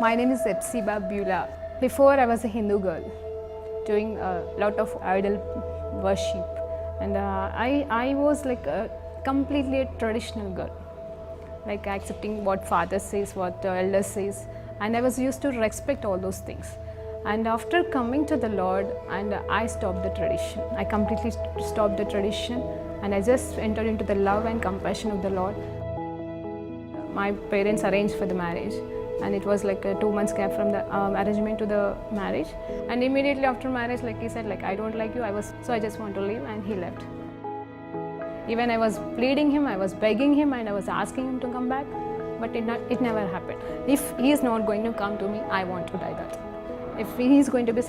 My name is Epsiba Beulah. Before I was a Hindu girl doing a lot of idol worship, and I was like completely a traditional girl, like accepting what father says, what elder says, and I was used to respect all those things. And after coming to the Lord, and I stopped the tradition. I completely stopped the tradition, and I just entered into the love and compassion of the Lord. My parents arranged for the marriage, and it was like a 2 months gap from the arrangement to the marriage. And immediately after marriage, like he said, like I don't like you. I just want to leave, and he left. Even I was pleading him, I was begging him, and I was asking him to come back, but it never happened. If he is not going to come to me, I want to die that. If he is going to be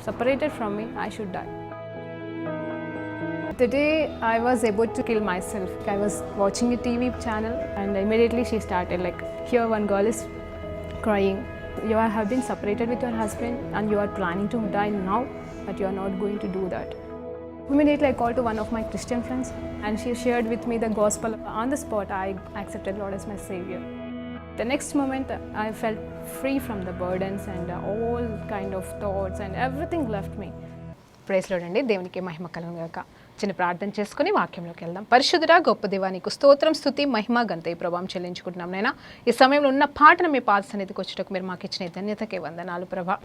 separated from me, I should die. The day I was about to kill myself, I was watching a TV channel, and immediately she started like, here one girl is crying. You have been separated with your husband and you are planning to die now, but you are not going to do that. Immediately I called to one of my Christian friends, and she shared with me the gospel. On the spot, I accepted Lord as my Savior. The next moment, I felt free from the burdens and all kind of thoughts, and everything left me. Praise lord అండి. దేవునికి మహిమ కలుగును గాక. చిన్న ప్రార్థన చేసుకుని వాక్యంలోకి వెళ్దాం. పరిశుద్ధుడా గొప్ప దేవా, నీకు స్తోత్రం, స్తుతి, మహిమ, ఘనత, ప్రభావం చెల్లించుకుంటున్నాం నైనా. ఈ సమయంలో ఉన్న పాటను మీ పాద సన్నిధికి వచ్చేటకు మీరు మాకు ఇచ్చిన ధన్యతకే వందనాలు ప్రభా.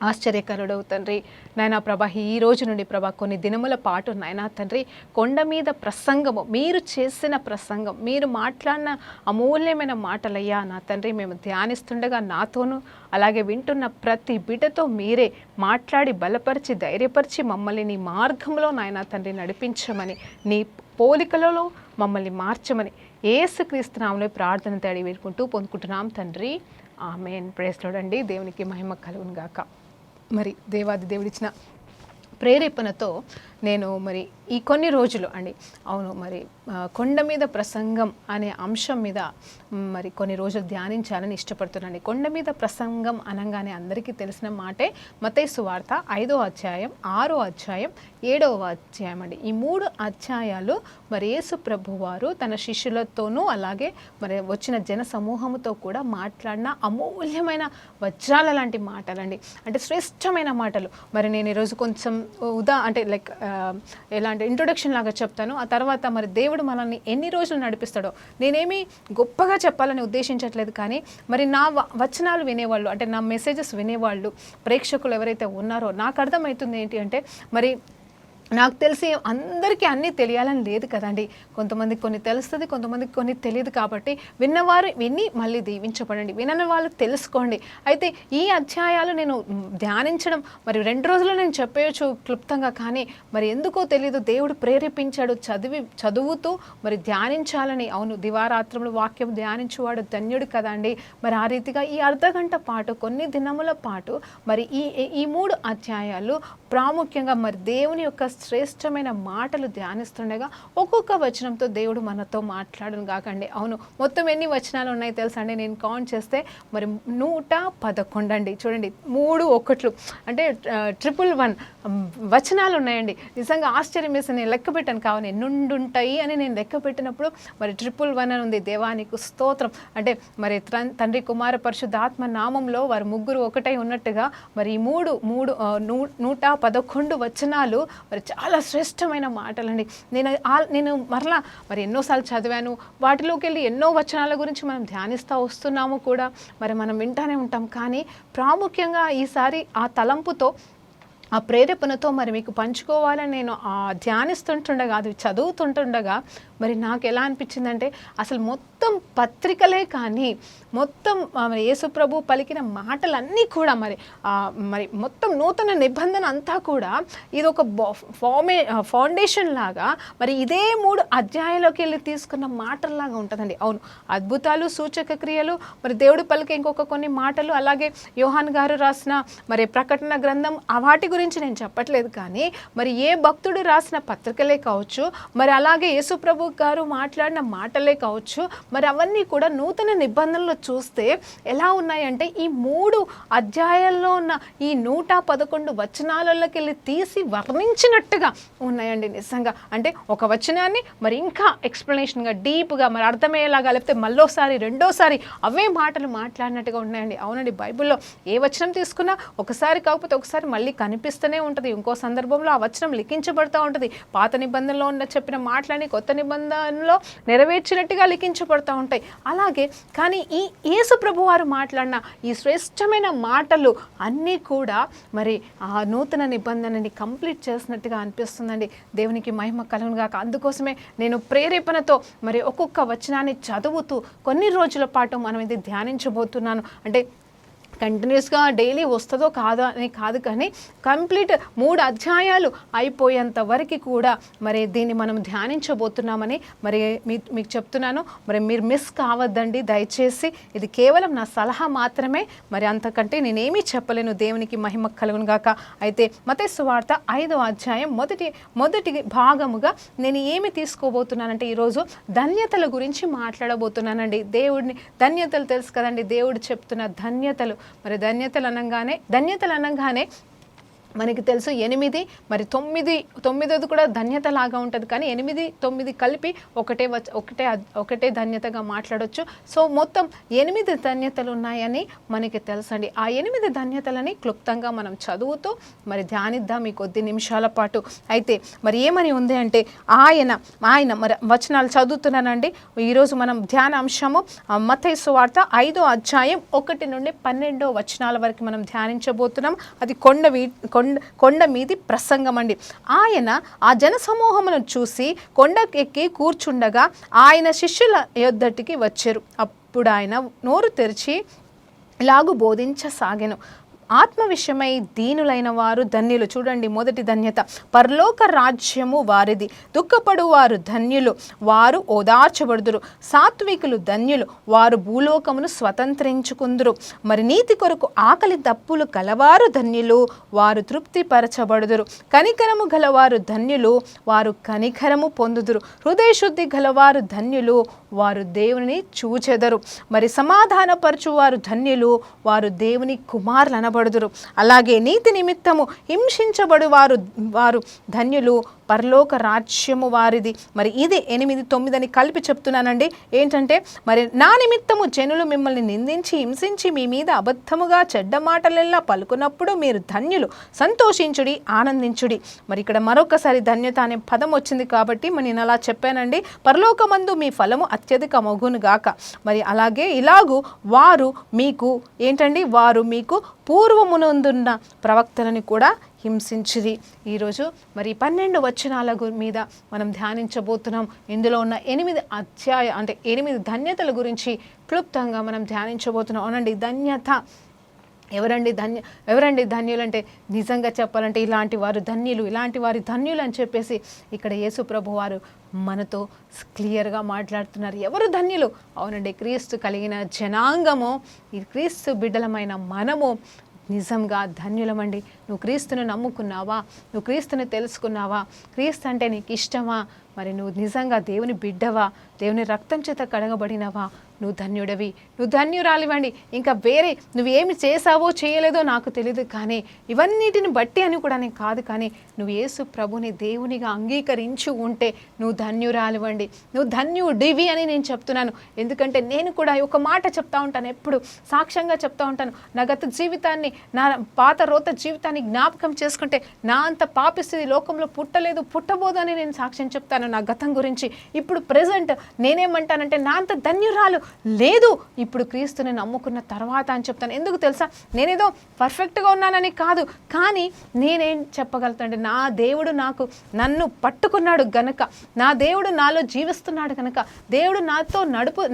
ఆశ్చర్యకరుడవు తండ్రి నాయనా ప్రభా, ఈ రోజు నుండి ప్రభా కొన్ని దినముల పాటు నాయనా తండ్రి కొండ మీద ప్రసంగము, మీరు చేసిన ప్రసంగం, మీరు మాట్లాడిన అమూల్యమైన మాటలయ్యా నా తండ్రి మేము ధ్యానిస్తుండగా నాతోనూ అలాగే వింటున్న ప్రతి బిడ్డతో మీరే మాట్లాడి బలపరిచి ధైర్యపరిచి మమ్మల్ని నీ మార్గంలో నాయనా తండ్రి నడిపించమని, నీ పోలికలలో మమ్మల్ని మార్చమని యేసుక్రీస్తు నామములో ప్రార్థన తేడి వేడుకుంటూ పొందుకుంటున్నాం తండ్రి. ఆమేన్. ప్రైజ్ లార్డ్ అండి. దేవునికి మహిమ కలుగును గాక. మరి దేవాది దేవుడిచ్చిన ప్రేరేపణతో నేను మరి ఈ కొన్ని రోజులు అండి అవును మరి కొండ మీద ప్రసంగం అనే అంశం మీద మరి కొన్ని రోజులు ధ్యానించాలని ఇష్టపడుతున్నాను. కొండ మీద ప్రసంగం అనగానే అందరికీ తెలిసిన మాటే మత్తయి సువార్త 5వ అధ్యాయం, 6వ అధ్యాయం, 7వ అధ్యాయం అండి. ఈ 3 అధ్యాయాలు మరి యేసు ప్రభువారు తన శిష్యులతోనూ అలాగే మరి వచ్చిన జన సమూహంతో కూడా మాట్లాడిన అమూల్యమైన వజ్రాల లాంటి మాటలండి. అంటే శ్రేష్టమైన మాటలు. మరి నేను ఈరోజు కొంచెం అంటే లైక్ ఎలాంటి ఇంట్రొడక్షన్ లాగా చెప్తాను. ఆ తర్వాత మరి దేవుడు మనల్ని ఎన్ని రోజులు నడిపిస్తాడో, నేనేమి గొప్పగా చెప్పాలని ఉద్దేశించట్లేదు, కానీ మరి నా వచనాలు వినేవాళ్ళు, అంటే నా మెసేజెస్ వినేవాళ్ళు, ప్రేక్షకులు ఎవరైతే ఉన్నారో నాకు అర్థమవుతుంది ఏంటి అంటే, మరి నాకు తెలిసి అందరికీ అన్నీ తెలియాలని లేదు కదండి. కొంతమందికి కొన్ని తెలుస్తుంది, కొంతమందికి కొన్ని తెలియదు. కాబట్టి విన్నవారు విని మళ్ళీ దీవించబడండి, వినని వాళ్ళు తెలుసుకోండి. అయితే ఈ అధ్యాయాలు నేను ధ్యానించడం మరి 2 రోజులు నేను చెప్పేయచ్చు క్లుప్తంగా, కానీ మరి ఎందుకో తెలియదు దేవుడు ప్రేరేపించాడు చదువుతూ మరి ధ్యానించాలని. అవును, దివారాత్రములు వాక్యం ధ్యానించువాడు ధన్యుడు కదండి. మరి ఆ రీతిగా ఈ అర్ధగంట పాటు కొన్ని దినముల పాటు మరి ఈ 3 అధ్యాయాలు ప్రాముఖ్యంగా మరి దేవుని యొక్క శ్రేష్టమైన మాటలు ధ్యానిస్తుండగా ఒక్కొక్క వచనంతో దేవుడు మనతో మాట్లాడును కాకండి. అవును, మొత్తం ఎన్ని వచనాలు ఉన్నాయి తెలుసా అండి? నేను కౌంట్ చేస్తే మరి 111 అండి. చూడండి, 3 1 అంటే 111 వచనాలు ఉన్నాయండి. నిజంగా ఆశ్చర్యం వేసి నేను లెక్క పెట్టాను, కావాలి ఎన్నుండుంటాయి అని నేను లెక్క పెట్టినప్పుడు మరి 111 అని ఉంది. దేవానికి స్తోత్రం. అంటే మరి తండ్రి, కుమార, పరిశుద్ధాత్మ నామంలో వారు ముగ్గురు ఒకటై ఉన్నట్టుగా మరి ఈ 111 వచనాలు మరి చాలా శ్రేష్టమైన మాటలండి. నేను మరలా మరి ఎన్నోసార్లు చదివాను, వాటిలోకి వెళ్ళి ఎన్నో వచనాల గురించి మనం ధ్యానిస్తూ వస్తున్నాము కూడా, మరి మనం వింటానే ఉంటాం. కానీ ప్రాముఖ్యంగా ఈసారి ఆ తలంపుతో, ఆ ప్రేరేపణతో మరి మీకు పంచుకోవాలని నేను ధ్యానిస్తుంటుండగా, అది చదువుతుంటుండగా మరి నాకు ఎలా అనిపించిందంటే, అసలు మొత్తం పత్రికలే కానీ మొత్తం యేసు ప్రభు పలికిన మాటలన్నీ కూడా మరి మొత్తం నూతన నిబంధన అంతా కూడా ఇది ఒక ఫౌండేషన్ లాగా మరి ఇదే 3 అధ్యాయాల్లోకి వెళ్ళి తీసుకున్న మాటల్లాగా ఉంటుందండి. అవును, అద్భుతాలు, సూచక క్రియలు, మరి దేవుడు పలికే ఇంకొక కొన్ని మాటలు, అలాగే యోహాన్ గారు రాసిన మరి ప్రకటన గ్రంథం, వాటి గురించి నేను చెప్పట్లేదు. కానీ మరి ఏ భక్తుడు రాసిన పత్రికలే కావచ్చు, మరి అలాగే యేసు ప్రభు యేసుప్రభు గారు మాట్లాడిన మాటలే కావచ్చు, మరి అవన్నీ కూడా నూతన నిబంధనలో చూస్తే ఎలా ఉన్నాయంటే ఈ 3 అధ్యాయాల్లో ఉన్న ఈ 111 వచనాలలోకి వెళ్ళి తీసి వర్ణించినట్టుగా ఉన్నాయండి నిజంగా. అంటే ఒక వచనాన్ని మరి ఇంకా ఎక్స్ప్లెనేషన్గా డీప్గా మరి అర్థమయ్యేలాగా, లేకపోతే మళ్ళోసారి రెండోసారి అవే మాటలు మాట్లాడినట్టుగా ఉన్నాయండి. అవునండి, బైబిల్లో ఏ వచనం తీసుకున్నా ఒకసారి కాకపోతే ఒకసారి మళ్ళీ కనిపిస్తూనే ఉంటుంది. ఇంకో సందర్భంలో ఆ వచనం లిఖించబడుతూ ఉంటుంది. పాత నిబంధనలో ఉన్న చెప్పిన మాటలని కొత్త నిబంధనలో నెరవేర్చినట్టుగా లిఖించబడుతూ ఉంటాయి. అలాగే కానీ ఈ యేసు ప్రభు వారు మాట్లాడిన ఈ శ్రేష్టమైన మాటలు అన్నీ కూడా మరి ఆ నూతన నిబంధనని కంప్లీట్ చేసినట్టుగా అనిపిస్తుందండి. దేవునికి మహిమ కలుగును గాక. అందుకోసమే నేను ప్రేరేపణతో మరి ఒక్కొక్క వచనాన్ని చదువుతూ కొన్ని రోజుల పాటు మనం ఇది ధ్యానించబోతున్నాను. అంటే కంటిన్యూస్గా డైలీ వస్తుందో కాదో అని కాదు, కానీ కంప్లీట్ 3 అధ్యాయాలు అయిపోయేంత వరకు కూడా మరి దీన్ని మనం ధ్యానించబోతున్నామని మరి మీకు చెప్తున్నాను. మరి మీరు మిస్ కావద్దండి దయచేసి. ఇది కేవలం నా సలహా మాత్రమే, మరి అంతకంటే నేనేమీ చెప్పలేను. దేవునికి మహిమ కలుగును గాక. అయితే మత్తయి సువార్త 5వ అధ్యాయం మొదటి భాగముగా నేను ఏమి తీసుకోబోతున్నానంటే ఈరోజు ధన్యతల గురించి మాట్లాడబోతున్నానండి. దేవుడిని ధన్యతలు తెలుసు కదండి, దేవుడు చెప్తున్న ధన్యతలు. మరి ధన్యతలు అనగానే మనకి తెలుసు 8 మరి 9 కూడా ధన్యత లాగా ఉంటుంది, కానీ 8, 9 కలిపి ఒకటే ధన్యతగా మాట్లాడొచ్చు. సో మొత్తం 8 ధన్యతలు ఉన్నాయని మనకి తెలుసండి. ఆ 8 ధన్యతలని క్లుప్తంగా మనం చదువుతూ మరి ధ్యానిద్దాం ఈ కొద్ది నిమిషాల పాటు. అయితే మరి ఏమని ఉంది అంటే ఆయన మరి వచనాలు చదువుతున్నానండి. ఈరోజు మనం ధ్యాన అంశము మత్తయి సువార్త 5వ అధ్యాయం 1 నుండి 12వ వచనాల వరకు మనం ధ్యానించబోతున్నాం. అది కొండ మీది ప్రసంగం అండి. ఆయన ఆ జనసమూహమును చూసి కొండకెక్కి కూర్చుండగా ఆయన శిష్యుల యొద్దటికి వచ్చారు. అప్పుడు ఆయన నోరు తెరిచి ఇలాగు బోధించసాగెను. ఆత్మ విషయమై దీనులైన వారు ధన్యులు. చూడండి, మొదటి ధన్యత, పరలోక రాజ్యము వారిది. దుఃఖపడు వారు ధన్యులు, వారు ఓదార్చబడుదురు. సాత్వికులు ధన్యులు, వారు భూలోకమును స్వతంత్రించుకుందురు. మరి నీతి కొరకు ఆకలి దప్పులు గలవారు ధన్యులు, వారు తృప్తిపరచబడుదురు. కనికరము గలవారు ధన్యులు, వారు కనికరము పొందుదురు. హృదయశుద్ధి గలవారు ధన్యులు, వారు దేవుని చూచెదరు. మరి సమాధానపరచువారు ధన్యులు, వారు దేవుని కుమారులు అనబడుదురు. అలాగే నీతి నిమిత్తము హింసించబడు వారు ధన్యులు, పరలోక రాజ్యము వారిది. మరి ఇది 8, 9 అని కలిపి చెప్తున్నానండి. ఏంటంటే మరి నా నిమిత్తము జనులు మిమ్మల్ని నిందించి హింసించి మీ మీద అబద్ధముగా చెడ్డ మాటలెల్లా పలుకున్నప్పుడు మీరు ధన్యులు, సంతోషించుడి, ఆనందించుడి. మరి ఇక్కడ మరొకసారి ధన్యత అనే పదం వచ్చింది కాబట్టి మరి నేను అలా చెప్పానండి. పరలోకమందు మీ ఫలము అత్యధిక మగును గాక. మరి అలాగే ఇలాగూ వారు మీకు పూర్వమునందున్న ప్రవక్తలని కూడా హింసించిరి. ఈరోజు మరి 12 వచనాల మీద మనం ధ్యానించబోతున్నాం. ఇందులో ఉన్న 8 ధన్యతల గురించి క్లుప్తంగా మనం ధ్యానించబోతున్నాం. అవునండి, ధన్యత. ఎవరండి ధన్యులు అంటే, నిజంగా చెప్పాలంటే ఇలాంటి వారు ధన్యులు అని చెప్పేసి ఇక్కడ యేసు ప్రభు వారు మనతో క్లియర్గా మాట్లాడుతున్నారు. ఎవరు ధన్యులు? అవునండి, క్రీస్తు కలిగిన జనాంగము, ఈ క్రీస్తు బిడ్డలమైన మనము నిజంగా ధన్యులమండి. నువ్వు క్రీస్తును నమ్ముకున్నావా? నువ్వు క్రీస్తుని తెలుసుకున్నావా? క్రీస్తు అంటే నీకు ఇష్టమా? మరి నువ్వు నిజంగా దేవుని బిడ్డవా? దేవుని రక్తం చేత కడగబడినవా? నువ్వు ధన్యుడవి, నువ్వు ధన్యురాలివండి. ఇంకా వేరే నువ్వేమి చేసావో చేయలేదో నాకు తెలియదు, కానీ ఇవన్నిటిని బట్టి అని కూడా నేను కాదు, కానీ నువ్వు యేసు ప్రభుని దేవునిగా అంగీకరించి ఉంటే నువ్వు ధన్యురాలివండి, నువ్వు ధన్యుడివి అని నేను చెప్తున్నాను. ఎందుకంటే నేను కూడా ఒక మాట చెప్తా ఉంటాను, ఎప్పుడు సాక్ష్యంగా చెప్తా ఉంటాను. నా గత జీవితాన్ని, నా పాత రోత జీవితాన్ని జ్ఞాపకం చేసుకుంటే నా అంత పాపిస్థితి లోకంలో పుట్టలేదు, పుట్టబోదు అని నేను సాక్ష్యం చెప్తాను నా గతం గురించి. ఇప్పుడు ప్రెజెంట్ నేనేమంటానంటే నా అంత ధన్యురాలు లేదు ఇప్పుడు క్రీస్తుని నమ్ముకున్న తర్వాత అని చెప్తాను. ఎందుకు తెలుసా? నేనేదో పర్ఫెక్ట్గా ఉన్నానని కాదు, కానీ నేనేం చెప్పగలుగుతానంటే నా దేవుడు నన్ను పట్టుకున్నాడు గనక, నా దేవుడు నాలో జీవిస్తున్నాడు కనుక, దేవుడు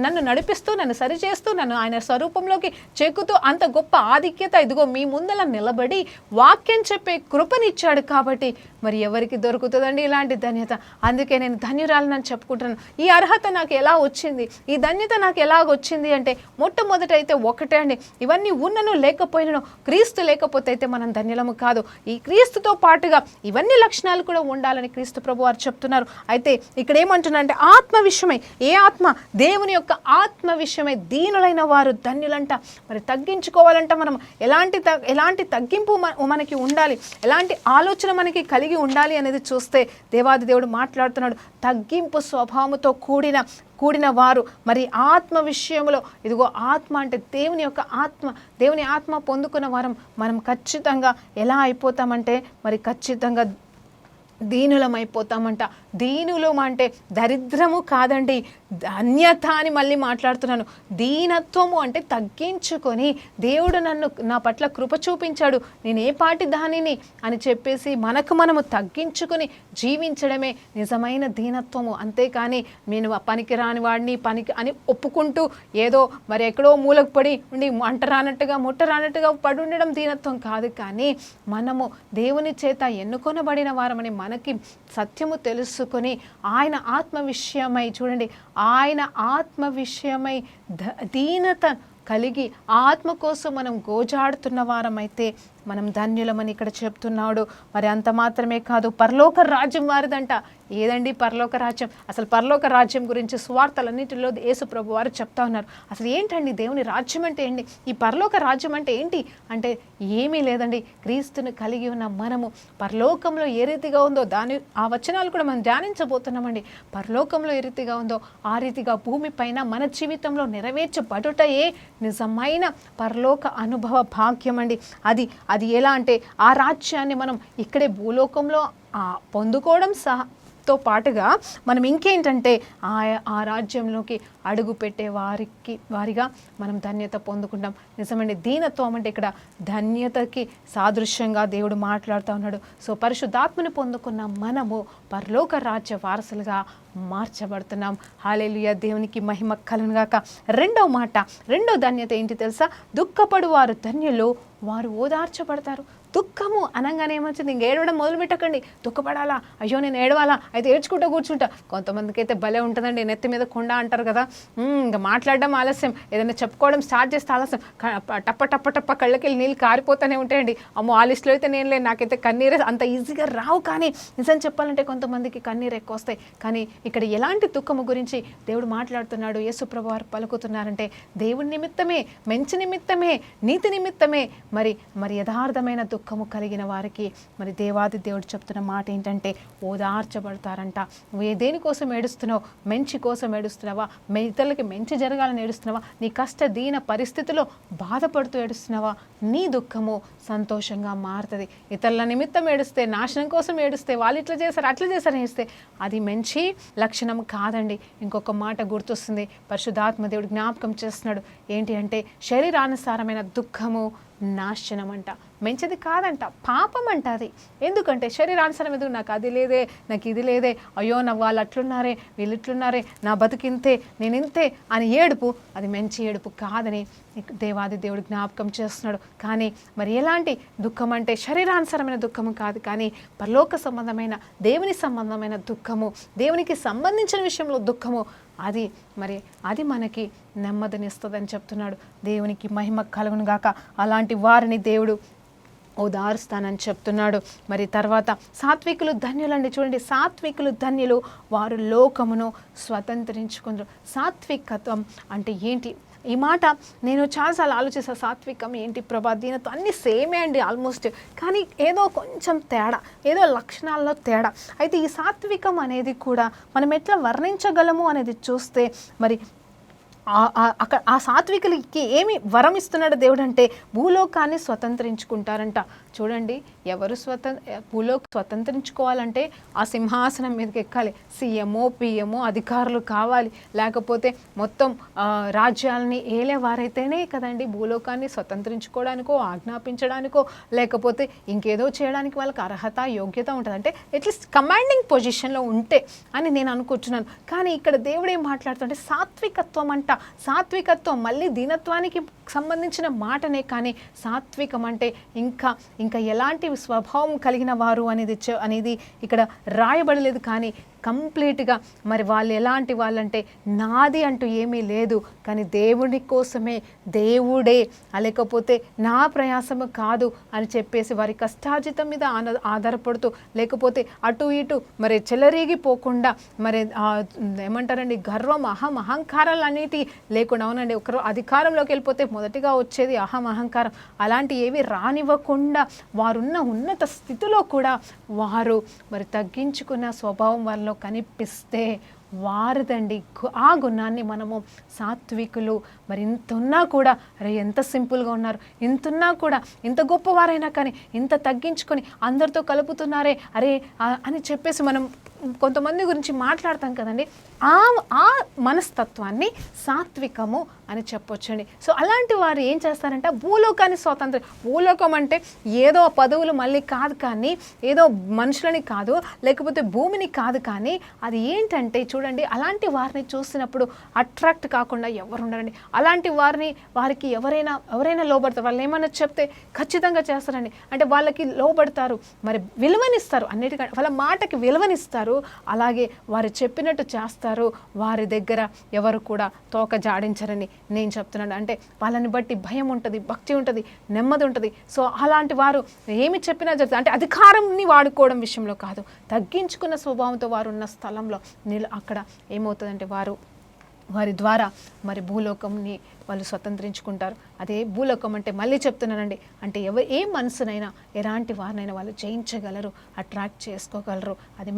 నన్ను నడిపిస్తూ, నన్ను సరిచేస్తూ, నన్ను ఆయన స్వరూపంలోకి చెక్కుతూ అంత గొప్ప ఆధిక్యత ఇదిగో మీ ముందల నిలబడి వాక్యం చెప్పే కృపనిచ్చాడు. కాబట్టి మరి ఎవరికి దొరుకుతుందండి ఇలాంటి ధన్యత? అందుకే నేను ధన్యురాలని చెప్పుకుంటున్నాను. ఈ అర్హత నాకు ఎలా వచ్చింది, ఈ ధన్యత నాకు ఎలాగ వచ్చింది అంటే మొట్టమొదట అయితే ఒకటే అండి, ఇవన్నీ ఉన్నను లేకపోయినను క్రీస్తు లేకపోతే అయితే మనం ధన్యులము కాదు. ఈ క్రీస్తుతో పాటుగా ఇవన్నీ లక్షణాలు కూడా ఉండాలని క్రీస్తు ప్రభు వారు చెప్తున్నారు. అయితే ఇక్కడ ఏమంటున్నారంటే ఆత్మ విషయమై, ఏ ఆత్మ? దేవుని యొక్క ఆత్మ విషయమై దీనులైన వారు ధన్యులంట. మరి తగ్గించుకోవాలంట మనం ఎలాంటి తగ్గింపు మనకి ఉండాలి, ఎలాంటి ఆలోచన మనకి కలిగి ఉండాలి అనేది చూస్తే దేవాది దేవుడు మాట్లాడుతున్నాడు. తగ్గింపు స్వభావంతో కూడిన వారు మరి ఆత్మ విషయంలో, ఇదిగో ఆత్మ అంటే దేవుని యొక్క ఆత్మ, దేవుని ఆత్మ పొందుకున్న వారం మనం ఖచ్చితంగా ఎలా అయిపోతామంటే మరి ఖచ్చితంగా దీనులమైపోతామంట. దీనులం అంటే దరిద్రము కాదండి, ధన్యత అని మళ్ళీ మాట్లాడుతున్నాను. దీనత్వము అంటే తగ్గించుకొని, దేవుడు నా పట్ల కృప చూపించాడు, నేను ఏ పాటి దానిని అని చెప్పేసి మనము తగ్గించుకొని జీవించడమే నిజమైన దీనత్వము. అంతేకాని నేను పనికిరాని వాడిని అని ఒప్పుకుంటూ ఏదో మరి ఎక్కడో మూలకు పడి ఉండి ముట్టరానట్టుగా పడి ఉండడం దీనత్వం కాదు. కానీ మనము దేవుని చేత ఎన్నుకొనబడిన వారమని మనకి సత్యము తెలుసుకొని ఆయన ఆత్మ విషయమై, చూడండి, ఆయన ఆత్మ విషయమై దీనత కలిగి ఆత్మ కోసం మనం గోజాడుతున్న వారమైతే మనం ధన్యులమని ఇక్కడ చెప్తున్నాడు. మరి అంత మాత్రమే కాదు, పరలోక రాజ్యం వారిదంట. ఏదండి పరలోక రాజ్యం? అసలు పరలోక రాజ్యం గురించి సువార్తలన్నింటిలో యేసు ప్రభు వారు చెప్తా ఉన్నారు. అసలు ఏంటండి దేవుని రాజ్యం అంటే ఏంటి, ఈ పరలోక రాజ్యం అంటే ఏంటి అంటే ఏమీ లేదండి. క్రీస్తుని కలిగి ఉన్న మనము పరలోకంలో ఏ రీతిగా ఉందో ఆ వచనాలు కూడా మనం ధ్యానించబోతున్నామండి. పరలోకంలో ఏ రీతిగా ఉందో ఆ రీతిగా భూమిపైన మన జీవితంలో నెరవేర్చబడుటయే నిజమైన పరలోక అనుభవ భాగ్యం అండి. అది ఎలా అంటే ఆ రాజ్యాన్ని మనం ఇక్కడే భూలోకంలో పొందుకోవడం తో పాటుగా మనం ఇంకేంటంటే ఆ రాజ్యంలోకి అడుగు పెట్టే వారిగా మనం ధన్యత పొందుకుంటాం. నిజమండి, దీనత్వం అంటే ఇక్కడ ధన్యతకి సాదృశ్యంగా దేవుడు మాట్లాడుతూ ఉన్నాడు. సో పరిశుద్ధాత్మని పొందుకున్న మనము పరలోక రాజ్య వారసులుగా మార్చబడుతున్నాం. హల్లెలూయా, దేవునికి మహిమ కలుగును గాక. రెండో ధన్యత ఏంటి తెలుసా? దుఃఖపడు వారు ధన్యులు, వారు ఓదార్చబడతారు. దుఃఖము అనగానే ఏమొచ్చింది? ఇంక ఏడవడం మొదలు పెట్టకండి. దుఃఖపడాలా, అయ్యో నేను ఏడవాలా, అయితే ఏడ్చుకుంటూ కూర్చుంటా. కొంతమందికి అయితే భలే ఉంటుందండి, నెత్తి మీద కొండ అంటారు కదా, ఇంకా మాట్లాడడం ఆలస్యం, ఏదైనా చెప్పుకోవడం స్టార్ట్ చేస్తే ఆలస్యం, టప్ప కళ్ళకి నీళ్ళు కారిపోతూనే ఉంటాయండి. అమ్మో, ఆ లిస్టులో అయితే నేను లేదు, నాకైతే కన్నీరే అంత ఈజీగా రావు. కానీ నిజం చెప్పాలంటే కొంతమందికి కన్నీరు ఎక్కువ వస్తాయి. కానీ ఇక్కడ ఎలాంటి దుఃఖము గురించి దేవుడు మాట్లాడుతున్నాడు, యేసు ప్రభువు వారు పలుకుతున్నారంటే దేవుని నిమిత్తమే, మంచి నిమిత్తమే, నీతి నిమిత్తమే మరి యథార్థమైన దుఃఖము కలిగిన వారికి మరి దేవాది దేవుడు చెప్తున్న మాట ఏంటంటే ఓదార్చబడతారంట. నువ్వు దేనికోసం ఏడుస్తున్నావు? మంచి కోసం ఏడుస్తున్నావా? ఇతరులకి మంచి జరగాలని ఏడుస్తున్నావా? నీ కష్ట దీన పరిస్థితిలో బాధపడుతూ ఏడుస్తున్నావా? నీ దుఃఖము సంతోషంగా మారుతుంది. ఇతరుల నిమిత్తం ఏడుస్తే, నాశనం కోసం ఏడుస్తే, వాళ్ళు ఇట్లా చేశారు అట్లా చేశారని ఏడిస్తే అది మంచి లక్షణం కాదండి. ఇంకొక మాట గుర్తొస్తుంది, పరిశుద్ధాత్మ దేవుడు జ్ఞాపకం చేస్తున్నాడు. ఏంటి అంటే శరీరానుసారమైన దుఃఖము నాశనం అంట, మంచిది కాదంట, పాపం అంట అది. ఎందుకంటే శరీరానుసారం ఎందుకు, నాకు అది లేదే, నాకు ఇది లేదే, అయ్యో నా వాళ్ళు అట్లున్నారే, వీళ్ళు ఇట్లున్నారే, నా బతుకింతే, నేను ఇంతే అని ఏడుపు, అది మంచి ఏడుపు కాదని దేవాది దేవుడు జ్ఞాపకం చేస్తున్నాడు. కానీ మరి ఎలాంటి దుఃఖం అంటే శరీరానుసారమైన దుఃఖము కాదు, కానీ పరలోక సంబంధమైన, దేవుని సంబంధమైన దుఃఖము, దేవునికి సంబంధించిన విషయంలో దుఃఖము, అది మనకి నెమ్మదినిస్తుందని చెప్తున్నాడు. దేవునికి మహిమ కలుగును గాక. అలాంటి వారిని దేవుడు ఓదారుస్తానని చెప్తున్నాడు. మరి తర్వాత సాత్వికులు ధన్యులండి. చూడండి, సాత్వికులు ధన్యులు, వారు లోకమును స్వతంత్రించుకుంటారు. సాత్వికత్వం అంటే ఏంటి? ఈ మాట నేను చాలాసార్లు ఆలోచిస్తాను. సాత్వికం ఏంటి ప్రభా, దీనితో అన్నీ సేమే అండి ఆల్మోస్ట్, కానీ ఏదో కొంచెం తేడా, ఏదో లక్షణాల్లో తేడా. అయితే ఈ సాత్వికం అనేది కూడా మనం ఎట్లా వర్ణించగలము అనేది చూస్తే మరి అక్కడ ఆ సాత్వికులకి ఏమి వరం ఇస్తున్నాడు దేవుడు అంటే భూలోకాన్ని స్వతంత్రించుకుంటారంట. చూడండి, ఎవరు భూలోకి స్వతంత్రించుకోవాలంటే ఆ సింహాసనం మీదకి ఎక్కాలి, సీఎంఓ పిఎంఓ అధికారులు కావాలి, లేకపోతే మొత్తం రాజ్యాలని ఏలేవారైతేనే కదండి భూలోకాన్ని స్వతంత్రించుకోవడానికో, ఆజ్ఞాపించడానికో, లేకపోతే ఇంకేదో చేయడానికి వాళ్ళకి అర్హత యోగ్యత ఉంటుంది. అంటే అట్లీస్ట్ కమాండింగ్ పొజిషన్లో ఉంటే అని నేను అనుకుంటున్నాను. కానీ ఇక్కడ దేవుడు ఏం మాట్లాడుతుంటే సాత్వికత్వం అంట. సాత్వికత్వం మళ్ళీ దీనత్వానికి సంబంధించిన మాటనే, కానీ సాత్వికం అంటే ఇంకా ఎలాంటి స్వభావం కలిగిన వారు అనేది ఇక్కడ రాయబడలేదు. కానీ కంప్లీట్గా మరి వాళ్ళు ఎలాంటి వాళ్ళంటే నాది అంటూ ఏమీ లేదు, కానీ దేవుడి కోసమే, దేవుడే, లేకపోతే నా ప్రయాసము కాదు అని చెప్పేసి వారి కష్టార్జితం మీద ఆధారపడుతూ, లేకపోతే అటు ఇటు మరి చెలరేగిపోకుండా, మరి ఏమంటారండి, గర్వం, అహంకారాలు అనేటి లేకుండా, అవునండి, ఒకరు అధికారంలోకి వెళ్ళిపోతే మొదటిగా వచ్చేది అహంకారం, అలాంటి ఏవి రానివ్వకుండా వారున్న ఉన్నత స్థితిలో కూడా వారు మరి తగ్గించుకున్న స్వభావం వాళ్ళలో కనిపిస్తే వారిదండి ఆ గుణాన్ని మనము సాత్వికులు. మరి ఇంత ఉన్నా కూడా, అరే ఎంత సింపుల్గా ఉన్నారు, ఇంతున్నా కూడా, ఇంత గొప్పవారైనా కానీ ఇంత తగ్గించుకొని అందరితో కలుపుతున్నారే అరే అని చెప్పేసి మనం కొంతమంది గురించి మాట్లాడతాం కదండి. ఆ మనస్తత్వాన్ని సాత్వికము అని చెప్పొచ్చండి. సో అలాంటి వారు ఏం చేస్తారంటే భూలోకాన్ని స్వాతంత్రం, భూలోకం అంటే ఏదో పదవులు మళ్ళీ కాదు, కానీ ఏదో మనుషులని కాదు, లేకపోతే భూమిని కాదు, కానీ అది ఏంటంటే చూడండి, అలాంటి వారిని చూసినప్పుడు అట్రాక్ట్ కాకుండా ఎవరు ఉండరండి. అలాంటి వారికి ఎవరైనా లోబడతారు. వాళ్ళు ఏమన్నా చెప్తే ఖచ్చితంగా చేస్తారండి. అంటే వాళ్ళకి లోబడతారు, మరి విలువనిస్తారు, అన్నిటికంటే వాళ్ళ మాటకి విలువనిస్తారు, అలాగే వారు చెప్పినట్టు చేస్తారు. వారి దగ్గర ఎవరు కూడా తోక జాడించరని నేను చెప్తున్నాను. అంటే వాళ్ళని బట్టి భయం ఉంటుంది, భక్తి ఉంటుంది, నెమ్మది ఉంటుంది. సో అలాంటి వారు ఏమి చెప్పినా జరుగుతుంది. అంటే అధికారంని వాడుకోవడం విషయంలో కాదు, తగ్గించుకున్న స్వభావంతో వారు ఉన్న స్థలంలో అక్కడ ఏమవుతుందంటే వారి ద్వారా మరి భూలోకంని వాళ్ళు స్వతంత్రించుకుంటారు. అదే భూలోకం అంటే మళ్ళీ చెప్తున్నానండి, అంటే ఏ మనసునైనా ఎలాంటి వారినైనా వాళ్ళు జయించగలరు, అట్రాక్ట్ చేసుకోగలరు. అది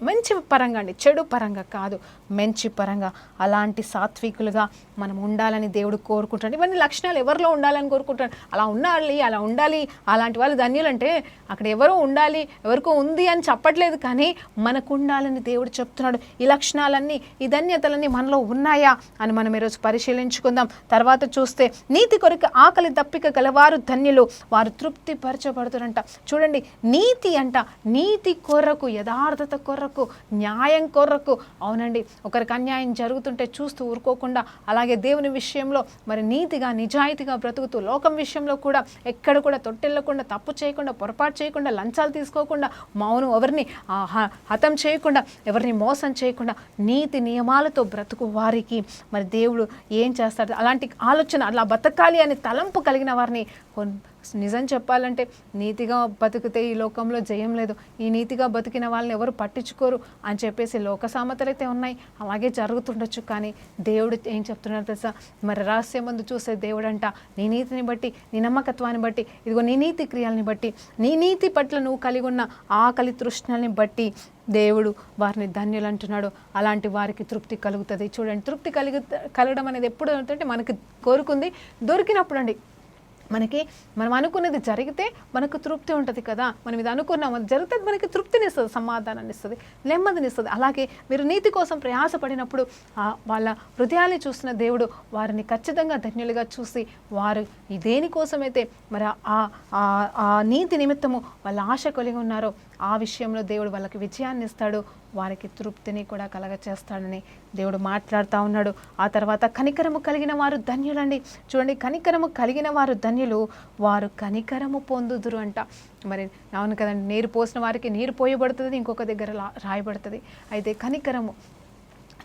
మంచి పరంగా అండి, చెడు పరంగా కాదు, మంచి పరంగా. అలాంటి సాత్వికులుగా మనం ఉండాలని దేవుడు కోరుకుంటాడు. ఇవన్నీ లక్షణాలు ఎవరిలో ఉండాలని కోరుకుంటాడు. అలా ఉండాలి, అలాంటి వాళ్ళు ధన్యులంటే అక్కడ ఎవరో ఉండాలి, ఎవరికో ఉంది అని చెప్పట్లేదు, కానీ మనకు ఉండాలని దేవుడు చెప్తున్నాడు. ఈ లక్షణాలన్నీ, ఈ ధన్యతలన్నీ మనలో ఉన్నాయా అని మనం ఈరోజు పరిశీలించుకుందాం. తర్వాత చూస్తే నీతి కొరకు ఆకలి దప్పిక గలవారు ధన్యులు, వారు తృప్తి పరచబడుతారంట. చూడండి, నీతి అంట, నీతి కొరకు, యథార్థత కొరకు, న్యాయం కొరకు. అవునండి, ఒకరికి అన్యాయం జరుగుతుంటే చూస్తూ ఊరుకోకుండా, అలాగే దేవుని విషయంలో మరి నీతిగా నిజాయితీగా బ్రతుకుతూ, లోకం విషయంలో కూడా ఎక్కడ కూడా తొట్టెళ్ళకుండా, తప్పు చేయకుండా, పొరపాటు చేయకుండా, లంచాలు తీసుకోకుండా, మౌనం ఎవరిని హతం చేయకుండా, ఎవరిని మోసం చేయకుండా, నీతి నియమాలతో బ్రతుకు వారికి మరి దేవుడు ఏం చేస్తాడు? అలాంటి ఆలోచన, అలా బతకాలి అనే తలంపు కలిగిన వారిని, నిజం చెప్పాలంటే నీతిగా బతికితే ఈ లోకంలో జయం లేదు, ఈ నీతిగా బతికిన వాళ్ళని ఎవరు పట్టించుకోరు అని చెప్పేసి లోక సామెతలు అయితే ఉన్నాయి, అలాగే జరుగుతుండొచ్చు. కానీ దేవుడు ఏం చెప్తున్నాడు తెలుసా? మరి రహస్యమందు చూసే దేవుడు అంట, నీ నీతిని బట్టి, నీ నమ్మకత్వాన్ని బట్టి, ఇదిగో నీ నీతి క్రియల్ని బట్టి, నీ నీతి పట్ల నువ్వు కలిగి ఉన్న ఆకలి తృష్ణల్ని బట్టి దేవుడు వారిని ధన్యులు అంటున్నాడు. అలాంటి వారికి తృప్తి కలుగుతుంది. చూడండి, తృప్తి కలగడం అనేది ఎప్పుడు అంటే మనకి కోరుకుంది దొరికినప్పుడు అండి. మనం అనుకున్నది జరిగితే మనకు తృప్తి ఉంటుంది కదా. మనం ఇది అనుకున్నాం, అది జరిగితే మనకి తృప్తిని ఇస్తుంది, సమాధానాన్ని ఇస్తుంది, నెమ్మదిని ఇస్తుంది. అలాగే మీరు నీతి కోసం ప్రయాసపడినప్పుడు వాళ్ళ హృదయాన్ని చూసిన దేవుడు వారిని ఖచ్చితంగా ధన్యులుగా చూసి, వారు దేనికోసమైతే మరి ఆ నీతి నిమిత్తము వాళ్ళ ఆశ కలిగి ఉన్నారో ఆ విషయంలో దేవుడు వాళ్ళకి విజయాన్ని ఇస్తాడు, వారికి తృప్తిని కూడా కలగచేస్తాడని దేవుడు మాట్లాడుతూ ఉన్నాడు. ఆ తర్వాత కనికరము కలిగిన వారు ధన్యులండి. చూడండి, కనికరము కలిగిన వారు ధన్యులు, వారు కనికరము పొందుదురు అంట. మరి అవును కదండి, నీరు పోసిన వారికి నీరు పోయబడుతుంది, ఇంకొక దగ్గర రాయబడుతుంది. అయితే కనికరము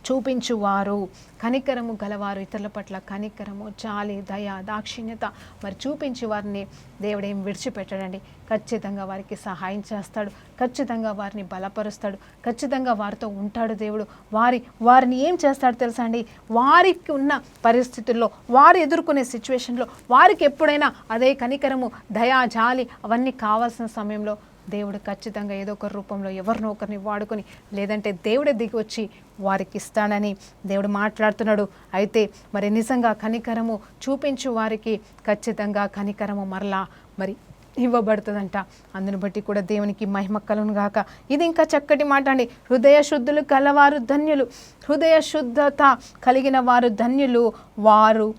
చూపించువారు, కనికరము గలవారు, ఇతరుల పట్ల కనికరము, జాలి, దయ, దాక్షిణ్యత మరి చూపించి వారిని దేవుడు ఏం విడిచిపెట్టాడండి. ఖచ్చితంగా వారికి సహాయం చేస్తాడు, ఖచ్చితంగా వారిని బలపరుస్తాడు, ఖచ్చితంగా వారితో ఉంటాడు దేవుడు. వారిని ఏం చేస్తాడు తెలుసా అండి? వారికి ఉన్న పరిస్థితుల్లో, వారు ఎదుర్కొనే సిచ్యువేషన్లో వారికి ఎప్పుడైనా అదే కనికరము, దయ, జాలి అవన్నీ కావాల్సిన సమయంలో దేవుడు ఖచ్చితంగా ఏదో ఒక రూపంలో ఎవరినో ఒకరిని వాడుకొని, లేదంటే దేవుడే దిగి వచ్చి వారికి ఇస్తానని దేవుడు మాట్లాడుతున్నాడు. అయితే మరి నిజంగా కనికరము చూపించు వారికి ఖచ్చితంగా కనికరము మరలా మరి ఇవ్వబడుతుందంట. అందుని బట్టి కూడా దేవునికి మహిమ కలుగును గాక. ఇది ఇంకా చక్కటి మాట అండి. హృదయ శుద్ధులు కలవారు ధన్యులు, హృదయ శుద్ధత కలిగిన వారు ధన్యులు, వారు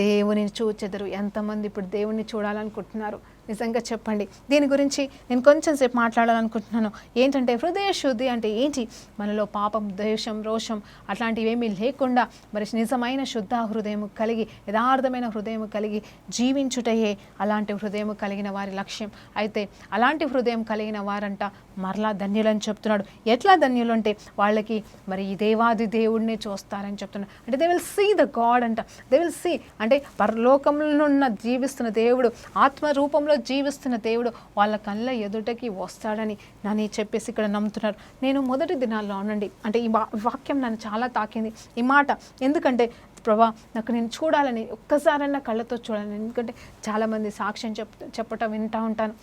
దేవుని చూచెదరు. ఎంతమంది ఇప్పుడు దేవుణ్ణి చూడాలనుకుంటున్నారు, నిజంగా చెప్పండి. దీని గురించి నేను కొంచెం సేపు మాట్లాడాలనుకుంటున్నాను. ఏంటంటే హృదయ శుద్ధి అంటే ఏంటి? మనలో పాపం, ద్వేషం, రోషం అట్లాంటివి ఏమీ లేకుండా మరి నిజమైన శుద్ధ హృదయం కలిగి, యథార్థమైన హృదయం కలిగి జీవించుటయే అలాంటి హృదయం కలిగిన వారి లక్ష్యం. అయితే అలాంటి హృదయం కలిగిన వారంట మరలా ధన్యులని చెప్తున్నాడు. ఎట్లా ధన్యులు అంటే వాళ్ళకి మరి ఈ దేవాది దేవుడిని చూస్తారని చెప్తున్నాడు. అంటే they will see the god అంట. దే విల్ సీ అంటే పరలోకంలో ఉన్న జీవిస్తున్న దేవుడు, ఆత్మ రూపంలో జీవిస్తున్న దేవుడు వాళ్ళ కళ్ళ ఎదుటకి వస్తాడని నన్ను చెప్పేసి ఇక్కడ నమ్ముతున్నారు. నేను మొదటి దినాల్లో అనండి అంటే ఈ వాక్యం నన్ను చాలా తాకింది ఈ మాట. ఎందుకంటే ప్రభా నాకు నేను చూడాలని, ఒక్కసారన్నా కళ్ళతో చూడాలని. ఎందుకంటే చాలామంది సాక్ష్యం చెప్పటం వింటూ ఉంటాను.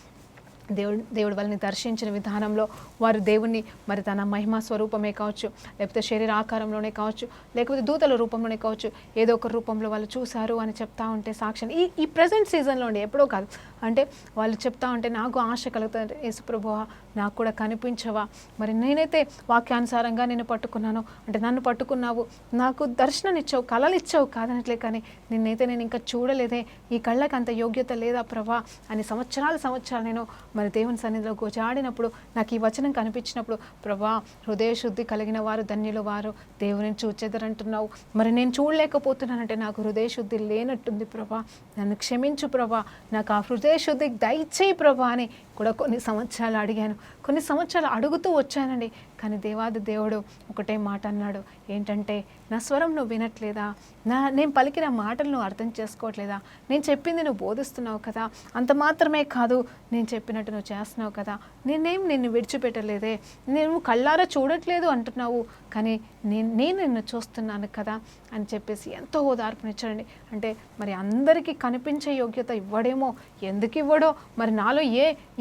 దేవుడు వాళ్ళని దర్శించిన విధానంలో వారు దేవుణ్ణి మరి తన మహిమా స్వరూపమే కావచ్చు, లేకపోతే శరీర ఆకారంలోనే కావచ్చు, లేకపోతే దూతల రూపంలోనే కావచ్చు, ఏదో ఒక రూపంలో వాళ్ళు చూశారు అని చెప్తా ఉంటే సాక్ష్యం ఈ ప్రజెంట్ సీజన్లో ఉండి ఎప్పుడో కాదు. అంటే వాళ్ళు చెప్తా ఉంటే నాకు ఆశ కలుగుతుంది, యేసుప్రభువా నాకు కూడా కనిపించవా, మరి నేనైతే వాక్యానుసారంగా నేను పట్టుకున్నాను అంటే నన్ను పట్టుకున్నావు, నాకు దర్శనం ఇచ్చావు, కళలు ఇచ్చావు కాదనట్లే, కానీ నిన్నైతే నేను ఇంకా చూడలేదే, ఈ కళ్ళకి అంత యోగ్యత లేదా ప్రభా అని సంవత్సరాలు నేను మరి దేవుని సన్నిధిలో గోచాడినప్పుడు నాకు ఈ వచనం కనిపించినప్పుడు ప్రభా హృదయ శుద్ధి కలిగిన వారు ధన్యులు, వారు దేవుని చూచెదరంటున్నావు. మరి నేను చూడలేకపోతున్నానంటే నాకు హృదయ శుద్ధి లేనట్టుంది ప్రభా, నన్ను క్షమించు ప్రభా, నాకు ఆ హృదయ శుద్ధి దయచేయి ప్రభా అని కూడా కొన్ని సంవత్సరాలు అడిగాను, కొన్ని సంవత్సరాలు అడుగుతూ వచ్చానండి. కానీ దేవాది దేవుడు ఒకటే మాట అన్నాడు, ఏంటంటే నా స్వరం నువ్వు వినట్లేదా, నేను పలికిన మాటలు నువ్వు అర్థం చేసుకోవట్లేదా, నేను చెప్పింది నువ్వు బోధిస్తున్నావు కదా, అంత మాత్రమే కాదు నేను చెప్పినట్టు నువ్వు చేస్తున్నావు కదా, నిన్ను విడిచిపెట్టలేదే, నేను కళ్ళారా చూడట్లేదు అంటున్నావు, కానీ నేను నిన్ను చూస్తున్నాను కదా అని చెప్పేసి ఎంతో ఓదార్పునిచ్చాడండి. అంటే మరి అందరికీ కనిపించే యోగ్యత ఇవ్వడేమో, ఎందుకు ఇవ్వడో, మరి నాలో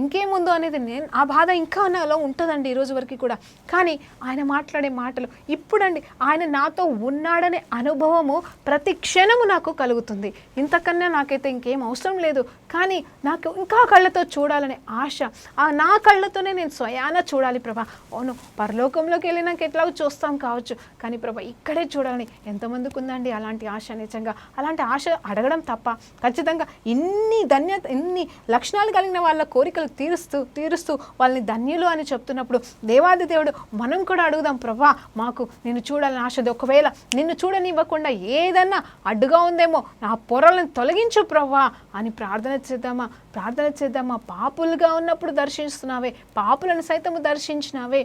ఇంకేముందో అనేది ఆ బాధ ఇంకా నాలో ఉంటుందండి ఈరోజు వరకు కూడా. కానీ ఆయన మాట్లాడే మాటలు ఇప్పుడండి ఆయన నాతో ఉన్నాడనే అనుభవము ప్రతి క్షణము నాకు కలుగుతుంది. ఇంతకన్నా నాకైతే ఇంకేం అవసరం లేదు, కానీ నాకు ఇంకా కళ్ళతో చూడాలనే ఆశ, నా కళ్ళతోనే నేను స్వయాన చూడాలి ప్రభా. అవును, పరలోకంలోకి వెళ్ళినాక ఎట్లాగో చూస్తాం కావచ్చు, కానీ ప్రభా ఇక్కడే చూడాలని ఎంతమందికి ఉందండి అలాంటి ఆశ. నిజంగా అలాంటి ఆశ అడగడం తప్ప, ఖచ్చితంగా ఇన్ని లక్షణాలు కలిగిన వాళ్ళ కోరికలు తీరుస్తూ వాళ్ళని ధన్యులు అని చెప్తున్నప్పుడు దేవాది దేవుడు మనం కూడా అడుగుదాం, ప్రభా మాకు నిన్ను చూడాలని ఆశది, ఒకవేళ నిన్ను చూడనివ్వకుండా ఏదన్నా అడ్డుగా ఉందేమో నా పొరలను తొలగించు ప్రభా అని ప్రార్థన చేద్దామా. పాపులుగా ఉన్నప్పుడు దర్శిస్తున్నావే, పాపులను సైతము దర్శించినావే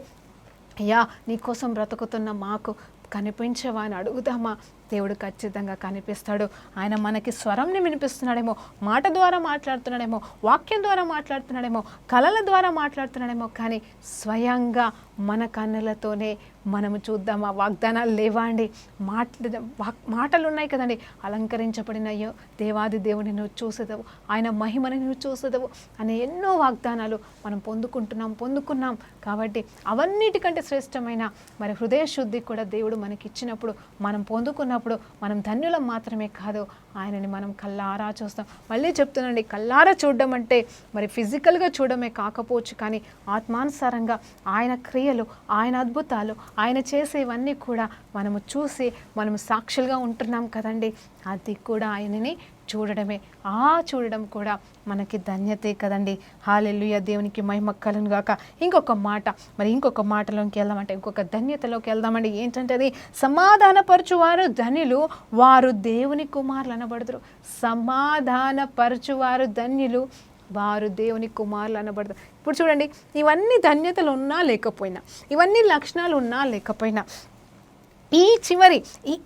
అయ్యా, నీకోసం బ్రతుకుతున్న మాకు కనిపించవా అని అడుగుదామా. దేవుడు ఖచ్చితంగా కనిపిస్తాడు. ఆయన మనకి స్వరంని వినిపిస్తున్నాడేమో, మాట ద్వారా మాట్లాడుతున్నాడేమో, వాక్యం ద్వారా మాట్లాడుతున్నాడేమో, కళల ద్వారా మాట్లాడుతున్నాడేమో, కానీ స్వయంగా మన కన్నులతోనే మనము చూద్దామా. వాగ్దానాలు లేవా అండి? మాటలు ఉన్నాయి కదండి, అలంకరించబడినయ్యో దేవాది దేవుని నువ్వు చూసేదవు, ఆయన మహిమని నువ్వు చూసేదవు అనే ఎన్నో వాగ్దానాలు మనం పొందుకున్నాం. కాబట్టి అవన్నిటికంటే శ్రేష్టమైన మరి హృదయ శుద్ధి కూడా దేవుడు మనకి ఇచ్చినప్పుడు, మనం పొందుకున్నప్పుడు మనం ధన్యులం మాత్రమే కాదు, ఆయనని మనం కళ్ళారా చూస్తాం. మళ్ళీ చెప్తున్నాండి, కళ్ళారా చూడడం అంటే మరి ఫిజికల్గా చూడడమే కాకపోవచ్చు, కానీ ఆత్మానుసారంగా ఆయన క్రియలు, ఆయన అద్భుతాలు, ఆయన చేసేవన్నీ కూడా మనము చూసి మనము సాక్షులుగా ఉంటున్నాం కదండి. అది కూడా ఆయనని చూడడం కూడా మనకి ధన్యతే కదండి. హల్లెలూయా, దేవునికి మహిమ కలుగును గాక. ఇంకొక మాటలోకి వెళ్దామంటే, ఇంకొక ధన్యతలోకి వెళ్దామండి. ఏంటంటే అది సమాధానపరచువారు ధన్యులు, వారు దేవుని కుమారులు అనబడుదురు. సమాధానపరచువారు ధన్యులు, వారు దేవుని కుమారులు అనబడతారు. ఇప్పుడు చూడండి, ఇవన్నీ ధన్యతలు ఉన్నా లేకపోయినా, ఇవన్నీ లక్షణాలు ఉన్నా లేకపోయినా,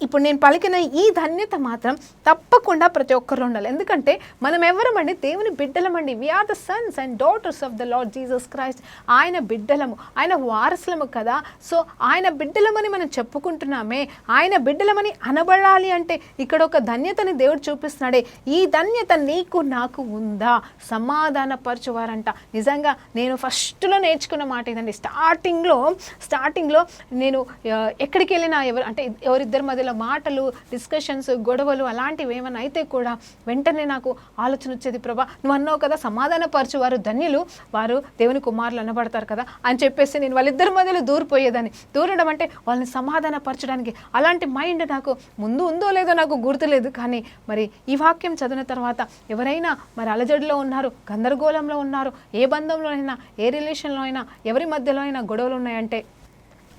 ఇప్పుడు నేను పలికిన ఈ ధన్యత మాత్రం తప్పకుండా ప్రతి ఒక్కరు ఉండాలి. ఎందుకంటే మనం ఎవరమండి? దేవుని బిడ్డలమండి. We are the sons and daughters of the lord Jesus Christ. ఆయన బిడ్డలము, ఆయన వారసులము కదా. సో ఆయన బిడ్డలమని మనం చెప్పుకుంటున్నామే, ఆయన బిడ్డలమని అనబడాలి అంటే ఇక్కడ ఒక ధన్యతని దేవుడు చూపిస్తున్నాడే. ఈ ధన్యత నీకు నాకు ఉందా? సమాధానపరచువారంట. నిజంగా నేను ఫస్ట్లో నేర్చుకున్న మాట ఇదండి. స్టార్టింగ్లో నేను ఎక్కడికి వెళ్ళినా అంటే ఎవరిద్దరి మధ్యలో మాటలు, డిస్కషన్స్, గొడవలు అలాంటివి ఏమైనా అయితే కూడా వెంటనే నాకు ఆలోచన వచ్చేది, ప్రభా నువ్వు అన్నావు కదా సమాధానపరచు వారు ధన్యులు, వారు దేవుని కుమారులు అనబడతారు కదా అని చెప్పేసి నేను వాళ్ళిద్దరి మధ్యలో దూరిపోయేదాన్ని. దూరడం అంటే వాళ్ళని సమాధానపరచడానికి. అలాంటి మైండ్ నాకు ముందు ఉందో లేదో నాకు గుర్తులేదు. కానీ మరి ఈ వాక్యం చదివిన తర్వాత ఎవరైనా మరి అలజడిలో ఉన్నారు, గందరగోళంలో ఉన్నారు, ఏ బంధంలో అయినా, ఏ రిలేషన్లో అయినా, ఎవరి మధ్యలో అయినా గొడవలు ఉన్నాయంటే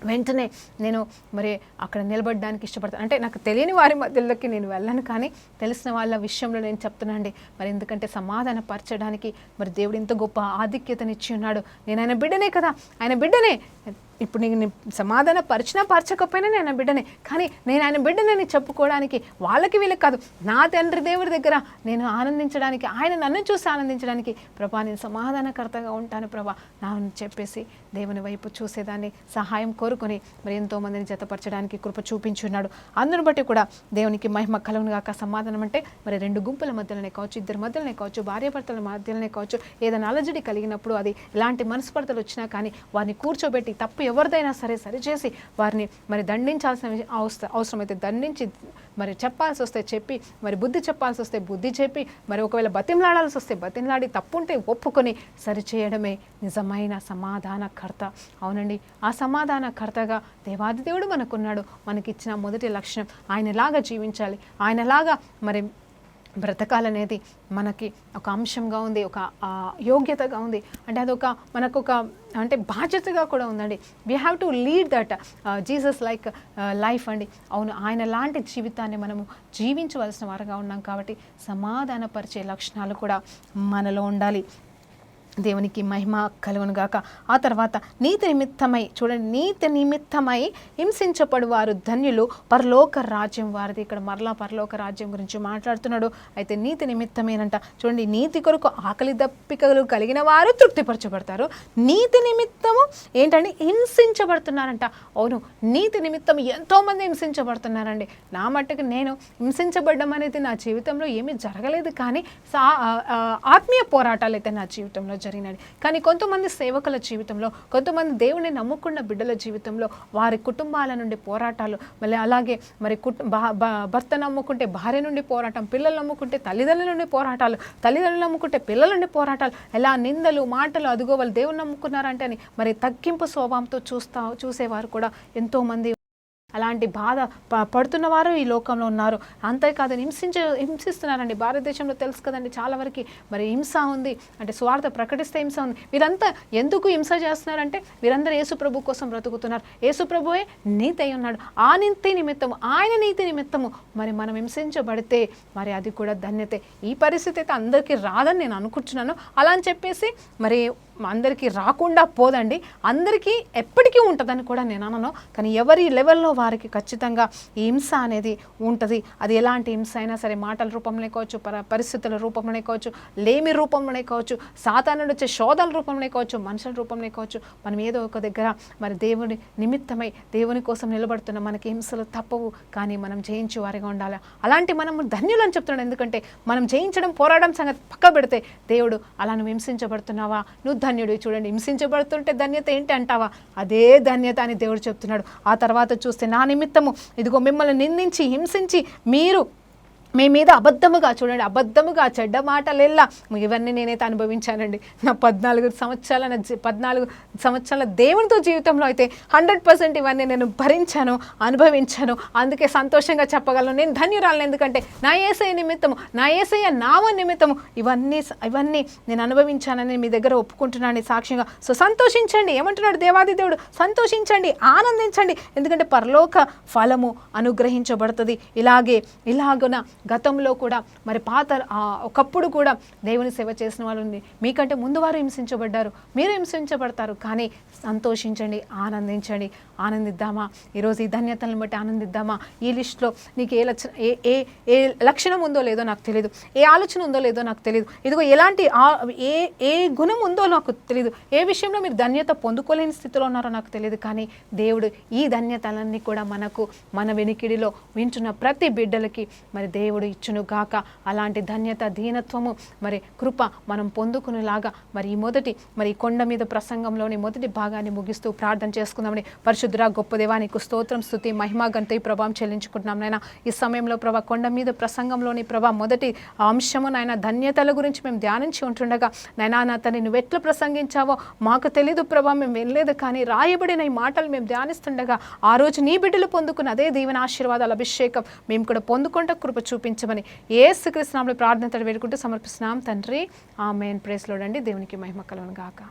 వెంటనే నేను మరి అక్కడ నిలబడడానికి ఇష్టపడతాను. అంటే నాకు తెలియని వారి మధ్యలోకి నేను వెళ్ళను, కానీ తెలిసిన వాళ్ళ విషయంలో నేను చెప్తున్నానండి. మరి ఎందుకంటే సమాధానపరచడానికి మరి దేవుడు ఇంత గొప్ప ఆధిక్యతనిచ్చి ఉన్నాడు. నేను ఆయన బిడ్డనే కదా, ఆయన బిడ్డనే. ఇప్పుడు నేను సమాధాన పరిచినా పరచకపోయినా నేను ఆయన బిడ్డనే, కానీ నేను ఆయన బిడ్డనని చెప్పుకోవడానికి వాళ్ళకి వీళ్ళకి కాదు, నా తండ్రి దేవుడి దగ్గర నేను ఆనందించడానికి, ఆయన నన్ను చూసి ఆనందించడానికి ప్రభా నేను సమాధానకర్తగా ఉంటాను ప్రభా నా చెప్పేసి దేవుని వైపు చూసేదాన్ని సహాయం కోరుకొని మరి ఎంతోమందిని జతపరచడానికి కృప చూపించున్నాడు. అందును బట్టి కూడా దేవునికి మహిమ కలుగును గాక. సమాధానం అంటే మరి రెండు గుంపుల మధ్యలోనే కావచ్చు, ఇద్దరి మధ్యలోనే కావచ్చు, భార్యాభర్తల మధ్యలోనే కావచ్చు, ఏదైనా అలజడి కలిగినప్పుడు అది ఎలాంటి మనస్పర్ధలు వచ్చినా కానీ వారిని కూర్చోబెట్టి తప్పు ఎవరిదైనా సరే సరిచేసి వారిని మరి దండించాల్సిన అవసరమైతే దండించి, మరి చెప్పాల్సి వస్తే చెప్పి, మరి బుద్ధి చెప్పాల్సి వస్తే బుద్ధి చెప్పి, మరి ఒకవేళ బతిమలాడాల్సి వస్తే బతిమలాడి, తప్పుంటే ఒప్పుకొని సరిచేయడమే నిజమైన సమాధానకర్త. అవునండి, ఆ సమాధానకర్తగా దేవాది దేవుడు మనకున్నాడు. మనకిచ్చిన మొదటి లక్షణం ఆయనలాగా జీవించాలి, ఆయనలాగా మరి బ్రతకాలనేది మనకి ఒక అంశంగా ఉంది, ఒక యోగ్యతగా ఉంది. అంటే అదొక మనకొక అంటే బాధ్యతగా కూడా ఉందండి. We have to lead that Jesus like life అండి. అవును, ఆయన లాంటి జీవితాన్ని మనము జీవించవలసిన వారుగా ఉన్నాం. కాబట్టి సమాధానపరిచే లక్షణాలు కూడా మనలో ఉండాలి. దేవునికి మహిమ కలుగును గాక. ఆ తర్వాత నీతి నిమిత్తమై, చూడండి, నీతి నిమిత్తమై హింసించబడు వారు ధన్యులు, పరలోక రాజ్యం వారిది. ఇక్కడ మరలా పరలోక రాజ్యం గురించి మాట్లాడుతున్నాడు. అయితే నీతి నిమిత్తమేనంట. చూడండి, నీతి కొరకు ఆకలి దప్పికలు కలిగిన వారు తృప్తిపరచబడతారు. నీతి నిమిత్తము ఏంటంటే హింసించబడుతున్నారంట. అవును, నీతి నిమిత్తం ఎంతోమంది హింసించబడుతున్నారండి. నా మట్టుకు నేను హింసించబడడం అనేది నా జీవితంలో ఏమీ జరగలేదు, కానీ ఆత్మీయ పోరాటాలు అయితే నా జీవితంలో జరిగినది. కానీ కొంతమంది సేవకుల జీవితంలో, కొంతమంది దేవుని నమ్ముకున్న బిడ్డల జీవితంలో వారి కుటుంబాల నుండి పోరాటాలు, మళ్ళీ అలాగే మరి భర్త నమ్ముకుంటే భార్య నుండి పోరాటం, పిల్లలు నమ్ముకుంటే తల్లిదండ్రుల నుండి పోరాటాలు, తల్లిదండ్రులు నమ్ముకుంటే పిల్లల నుండి పోరాటాలు, ఎలా నిందలు మాటలు, అదుగో వాళ్ళు దేవుని నమ్ముకున్నారంటే అని మరి తగ్గింపు స్వభావంతో చూసేవారు కూడా ఎంతోమంది అలాంటి బాధ పడుతున్న వారు ఈ లోకంలో ఉన్నారు. అంతేకాదు హింసిస్తున్నారండి. భారతదేశంలో తెలుసు కదండి, చాలా వరకు మరి హింస ఉంది. అంటే స్వార్థ ప్రకటిస్తే హింస ఉంది. వీరంతా ఎందుకు హింస చేస్తున్నారంటే వీరందరూ యేసు ప్రభు కోసం బ్రతుకుతున్నారు. యేసు ప్రభువే నీతి అయి ఉన్నాడు. ఆ నీతి నిమిత్తము, ఆయన నీతి నిమిత్తము మరి మనం హింసించబడితే మరి అది కూడా ధన్యతే. ఈ పరిస్థితి అయితే అందరికీ రాదని నేను అనుకుంటున్నాను. అలా అని చెప్పేసి మరి అందరికీ రాకుండా పోదండి, అందరికీ ఎప్పటికీ ఉంటుందని కూడా నేను అనను. కానీ ఎవరి లెవెల్లో వారికి ఖచ్చితంగా ఈ హింస అనేది ఉంటుంది. అది ఎలాంటి హింస అయినా సరే, మాటల రూపంలోనే కావచ్చు, పరిస్థితుల రూపంలోనే కావచ్చు, లేమి రూపంలోనే కావచ్చు, సాతానుడు వచ్చే శోధల రూపంలోనే కావచ్చు, మనుషుల రూపంలోనే కావచ్చు, మనం ఏదో ఒక దగ్గర మరి దేవుని నిమిత్తమై దేవుని కోసం నిలబడుతున్న మనకి హింసలు తప్పవు. కానీ మనం జయించే వారిగా ఉండాలి. అలాంటి మనం ధన్యులు అని చెప్తున్నాడు. ఎందుకంటే మనం జయించడం, పోరాటం సంగతి పక్క పెడితే దేవుడు అలా నువ్వు హింసించబడుతున్నావా, నువ్వు ధన్యుడు. చూడండి, హింసించబడుతుంటే ధన్యత ఏంటి అంటావా, అదే ధన్యత అని దేవుడు చెప్తున్నాడు. ఆ తర్వాత చూస్తే నా నిమిత్తము ఇదిగో మిమ్మల్ని నిందించి హింసించి మీరు మీ మీద అబద్ధముగా, చూడండి, అబద్ధముగా చెడ్డ మాటలెల్లా, ఇవన్నీ నేనైతే అనుభవించానండి. నా 14 సంవత్సరాల దేవునితో జీవితంలో అయితే 100% ఇవన్నీ నేను భరించాను, అనుభవించాను. అందుకే సంతోషంగా చెప్పగలను, నేను ధన్యురాలను. ఎందుకంటే నా యేసయ్య నిమిత్తము, నా యేసయ్య నామ నిమిత్తము ఇవన్నీ నేను అనుభవించానని మీ దగ్గర ఒప్పుకుంటున్నాను సాక్ష్యంగా. సో సంతోషించండి. ఏమంటున్నాడు దేవాది దేవుడు? సంతోషించండి, ఆనందించండి, ఎందుకంటే పరలోక ఫలము అనుగ్రహించబడుతుంది. ఇలాగున గతంలో కూడా మరి ఒకప్పుడు కూడా దేవుని సేవ చేసిన వాళ్ళు ఉంది. మీకంటే ముందు వారు హింసించబడ్డారు, మీరు హింసించబడతారు. కానీ సంతోషించండి, ఆనందించండి. ఆనందిద్దామా? ఈరోజు ఈ ధన్యతలను బట్టి ఆనందిద్దామా? ఈ లిస్టులో నీకు ఏ లక్షణం ఉందో లేదో నాకు తెలియదు, ఏ ఆలోచన ఉందో లేదో నాకు తెలియదు, ఇదిగో ఎలాంటి ఏ గుణం ఉందో నాకు తెలియదు, ఏ విషయంలో మీరు ధన్యత పొందుకోలేని స్థితిలో ఉన్నారో నాకు తెలియదు. కానీ దేవుడు ఈ ధన్యతలన్నీ కూడా మన వెనికిడిలో వింటున్న ప్రతి బిడ్డలకి మరి దేవుడు దేవుడు ఇచ్చును గాక. అలాంటి ధన్యత, దీనత్వము, మరి కృప మనం పొందుకునేలాగా మరి ఈ మొదటి మరి కొండ మీద ప్రసంగంలోని మొదటి భాగాన్ని ముగిస్తూ ప్రార్థన చేసుకుందామని. పరిశుద్ధుడా గొప్ప దేవా నీకు స్తోత్రం, స్తుతి, మహిమ, ఘనత, ప్రభావం చెల్లించుకుంటున్నాం నాయన. ఈ సమయంలో ప్రభా కొండ మీద ప్రసంగంలోని ప్రభా మొదటి అంశము నాయన ధన్యతల గురించి మేము ధ్యానించి ఉంటుండగా నాయనా నా తండ్రి నువ్వు ఎట్లా ప్రసంగించావో మాకు తెలీదు ప్రభా, మేము వినలేదు, కానీ రాయబడిన ఈ మాటలు మేము ధ్యానిస్తుండగా ఆ రోజు నీ బిడ్డలు పొందుకున్న అదే దీవెన, ఆశీర్వాదాల అభిషేకం మేము కూడా పొందుకుంటూ కృప చూపించమని యేసుక్రీస్తు నామములో ప్రార్థన వేడుకుంటూ సమర్పిస్తున్నాం తండ్రి. ఆమేన్. ప్రైజ్ లార్డ్ అండి. దేవునికి మహిమ కలుగును గాక.